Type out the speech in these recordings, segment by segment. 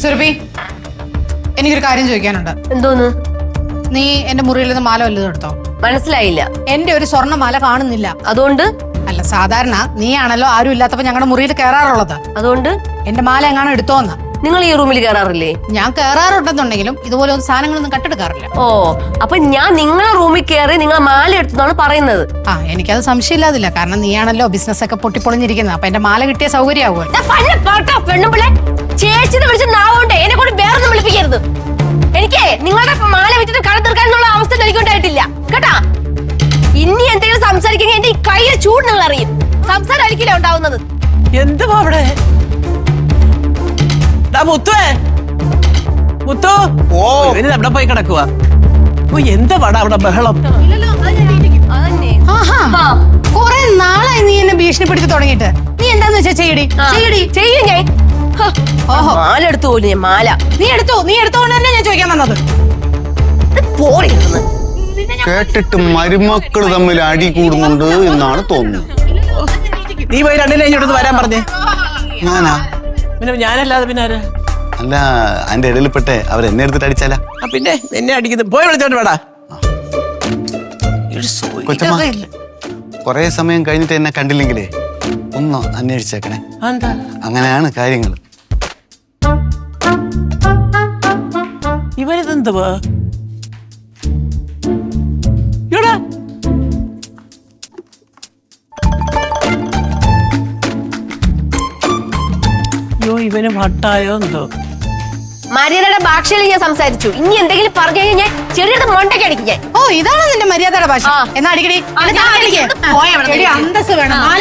സുരഭി, എനിക്കൊരു കാര്യം ചോദിക്കാനുണ്ട്. എന്തോന്ന്? നീ എന്റെ മുറിയിൽ നിന്ന് മാല വല്ലതും എടുത്തോ? മനസ്സിലായില്ല. എന്റെ ഒരു സ്വർണ്ണമാല കാണുന്നില്ല. അതുകൊണ്ട്? അല്ല, സാധാരണ നീയാണല്ലോ ആരും ഇല്ലാത്തപ്പോ ഞങ്ങളുടെ മുറിയിൽ കയറാറുള്ളത്. അതുകൊണ്ട് എന്റെ മാല എങ്ങാനും എടുത്തോന്ന്. നിങ്ങൾ ഈ റൂമിൽ കയറാറില്ലേ? ഞാൻ കയറാറുണ്ടെന്നുണ്ടെങ്കിലും ഇതുപോലെ ഒരു സാധനങ്ങളൊന്നും കട്ടെടുക്കാറില്ല. ഓ, അപ്പൊ ഞാൻ നിങ്ങളെ റൂമിൽ കയറി നിങ്ങൾ മാല എടുത്തെന്നാണ് പറയുന്നത്? ആ, എനിക്കത് സംശയമില്ലാതില്ല. കാരണം നീയാണല്ലോ ബിസിനസ് ഒക്കെ പൊട്ടിപ്പൊളിഞ്ഞിരിക്കുന്നത്. അപ്പൊ എന്റെ മാല കിട്ടിയ സൗകര്യമാകുമല്ലോ. ചേച്ചിന്ന് വിളിച്ച നാവുകൊണ്ട് എന്നെ കൊണ്ട് വേറൊന്നും വിളിപ്പിക്കരുത്. എനിക്ക് നിങ്ങളുടെ മാല വിറ്റിട്ട് കട തീർക്കാനുള്ള അവസ്ഥ എനിക്കുണ്ടായിട്ടില്ല കേട്ടാ. ഇനി എന്തെങ്കിലും സംസാരിക്കുമെങ്കിൽ എന്റെ ഈ കയ്യിൽ ചൂട് നിങ്ങൾ അറിയും. സംസാരം അരിക്കില്ല ഉണ്ടാവുന്നത്. എന്തുവാ അവിടെ? മുത്തുവേ, മുത്തു, ഓ ഇനി അവിടെ പോയി കിടക്കുക. ഓ, എന്താ പാടാ അവിടെ ബഹളം? കൊറേ നാളായി നീ എന്നെ ഭീഷണിപ്പെടുത്തി തുടങ്ങിയിട്ട്. നീ എന്താന്ന് വെച്ചാ ചെയ്യടി ചെയ്യും ഞാൻ. മാല എടുത്തു പോലും ഞാൻ. മാല നീ എടുത്തോണ്ട് തന്നെ ഞാൻ ചോദിക്കാൻ വന്നത്. കേട്ടിട്ട് മരുമക്കള് തമ്മിൽ അടി കൂടുന്നുണ്ട് എന്നാണ് തോന്നുന്നത്. നീ പോയി രണ്ടിനെ ഇങ്ങോട്ട് വരാൻ പറഞ്ഞേ. ഞാനാ? പിന്നെ ഞാനല്ലാതെ പിന്നെ ആരാ? അല്ല, അതിന്റെ ഇടയിൽപ്പെട്ടെ അവരെന്നെ എടുത്തിട്ട് അടിച്ചാലാ? പിന്നെ എന്നെ അടിക്കുന്നത് പോയി വിളിച്ചോണ്ട് വേടാ. കൊച്ചമ്മ, കൊറേ സമയം കഴിഞ്ഞിട്ട് എന്നെ കണ്ടില്ലെങ്കിലേ ഒന്ന് അന്വേഷിച്ചേക്കണേ. അങ്ങനെയാണ് കാര്യങ്ങൾ. ഇവരിതെന്തുവാ? ഇവന് ഭട്ടായോ എന്തോ. മര്യാദയുടെ ഭാഷയിൽ ഞാൻ സംസാരിച്ചു. ഇനി എന്തെങ്കിലും പറഞ്ഞു കഴിഞ്ഞാൽ ഞാൻ ചെറിയ മണ്ടയ്ക്ക് അടിക്കും ഞാൻ. ഓ, ഇതാണ് നിന്റെ മര്യാദയുടെ ഭാഷ. എന്നാ അടിക്കടി. അന്തസ് വേണം. മാല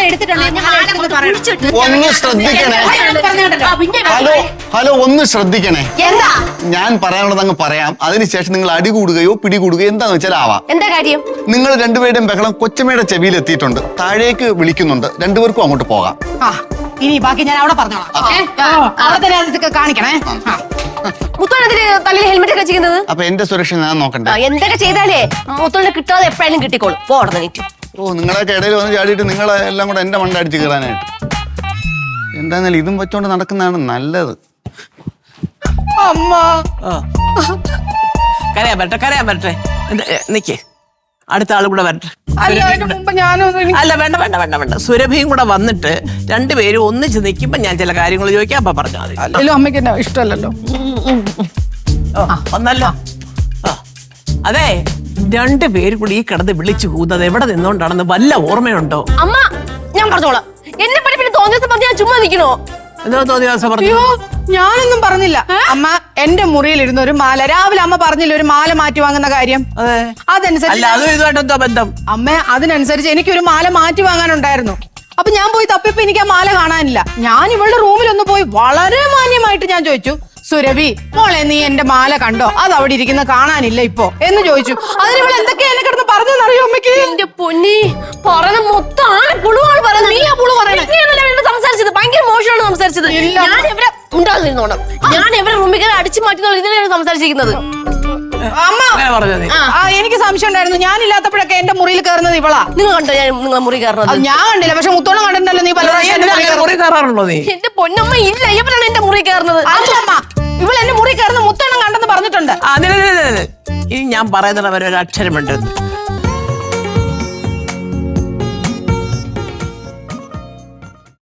ഒന്ന് ശ്രദ്ധിക്കണേ. ഹലോ, ഒന്ന് ശ്രദ്ധിക്കണേ. എന്താ ഞാൻ പറയാനുള്ളത് അങ്ങ് പറയാം. അതിനുശേഷം നിങ്ങൾ അടി കൂടുകയോ പിടികൂടുകയോ എന്താന്ന് വെച്ചാൽ ആവാം. എന്താ കാര്യം? നിങ്ങൾ രണ്ടുപേരുടെയും ബഹളം കൊച്ചമ്മയുടെ ചെവിയിൽ എത്തിയിട്ടുണ്ട്. താഴേക്ക് വിളിക്കുന്നുണ്ട്. രണ്ടുപേർക്കും അങ്ങോട്ട് പോകാം. ഇനി ബാക്കി ഞാൻ അവിടെ പറഞ്ഞോളാം. അവിടെ തന്നെ കാണിക്കണേ. മുത്തോളത്തിന് തലയിൽ ഹെൽമെറ്റ് ഒക്കെ ചെയ്യുന്നത്. അപ്പൊ എന്റെ സുരക്ഷ ഞാൻ നോക്കണ്ടേ? എന്തൊക്കെ ചെയ്താലേ മുത്തോളിനെ കിട്ടാതെ എപ്പോഴും കിട്ടിക്കോളും. പോടന്നിട്ട് നിങ്ങളൊക്കെ ഇടയിൽ വന്ന് ചാടിയിട്ട് നിങ്ങളെ എല്ലാം കൂടെ എന്റെ മണ്ട അടിച്ച് കയറാനായിട്ട്. എന്താന്നാലും ഇതും വെച്ചോണ്ട് നടക്കുന്നതാണ് നല്ലത്. അമ്മ, കരയാൻ പറ്റട്ടെ. നിക്കേ, അടുത്ത ആളും കൂടെ വരട്ടെ. അല്ല, വേണ്ട. സുരഭിയും കൂടെ വന്നിട്ട് രണ്ടുപേരും ഒന്നിച്ച് നിൽക്കുമ്പോ ഞാൻ ചില കാര്യങ്ങൾ ചോദിക്കാം. അപ്പൊ പറഞ്ഞാൽ മതി. അമ്മയ്ക്ക് എന്നെ ഇഷ്ടമല്ലല്ലോ. ഒന്നല്ലോ. അതെ, രണ്ടുപേരും കൂടി ഈ കിടന്ന് വിളിച്ചു കൂന്നത് എവിടെ നിന്നോണ്ടാണെന്ന് വല്ല ഓർമ്മയുണ്ടോ? അമ്മ, ഞാൻ പറഞ്ഞോളാം. എന്നെ പറ്റി പിന്നെ തോന്നിയ പറഞ്ഞ് ഞാൻ ചുമ്മാ നിൽക്കണോ? എന്തോ തോന്നിയ പറഞ്ഞു? ഞാനൊന്നും പറഞ്ഞില്ല. അമ്മ, എന്റെ മുറിയിലിരുന്ന ഒരു മാല രാവിലെ അമ്മ പറഞ്ഞില്ല ഒരു മാല മാറ്റി വാങ്ങുന്ന കാര്യം. അതനുസരിച്ച് ബന്ധം അമ്മ, അതിനനുസരിച്ച് എനിക്കൊരു മാല മാറ്റി വാങ്ങാനുണ്ടായിരുന്നു. അപ്പൊ ഞാൻ പോയി തപ്പിയപ്പോ എനിക്ക് ആ മാല കാണാനില്ല. ഞാൻ ഇവളുടെ റൂമിലൊന്ന് പോയി വളരെ മാന്യമായിട്ട് ഞാൻ ചോദിച്ചു, സുരഭി മോളെ, നീ എന്റെ മാല കണ്ടോ? അത് അവിടെ ഇരിക്കുന്ന കാണാനില്ല ഇപ്പൊ എന്ന് ചോദിച്ചു. അതിന് ഇവിടെ എന്തൊക്കെയാ എന്നെ കിടന്ന് പറഞ്ഞെന്നറിയോ അമ്മയ്ക്ക്? എന്റെ പൊന്നി, പറഞ്ഞ മൊത്തം പുളുവാണ് പറയുന്നത്. നീ ആ പുളു പറയണേ സംസാരിച്ചത് ഭയങ്കര മോശമാണ് സംസാരിച്ചത്. ഞാൻ എവിടെ ഉണ്ടാകുന്നോണം. ഞാൻ എവിടെ റൂമിൽ കയറി അടിച്ചു മാറ്റുന്ന ഇതിലാണ് സംസാരിച്ചിരിക്കുന്നത്. അമ്മ, എനിക്ക് സംശയം ഉണ്ടായിരുന്നു. ഞാനില്ലാത്തപ്പോഴൊക്കെ എന്റെ മുറിയിൽ കയറുന്നത് ഇവളാ. നിങ്ങൾ കണ്ടോ ഞാൻ നിങ്ങളെ മുറി കയറുന്നത്? ഞാൻ കണ്ടില്ല, പക്ഷെ മുത്തോളം കണ്ടിട്ടുണ്ടല്ലോ. നീ പല മുറി കയറാറുണ്ടോ? നീ എന്റെ പൊന്നമ്മ, ഇല്ല, ഇവരാണ് എന്റെ മുറി കയറുന്നത്. ഇവൾ എന്റെ മുറി കയറുന്ന മുത്തോളം കണ്ടെന്ന് പറഞ്ഞിട്ടുണ്ട്. ഇനി ഞാൻ പറയുന്നത് അവരൊരു അക്ഷരമുണ്ട്.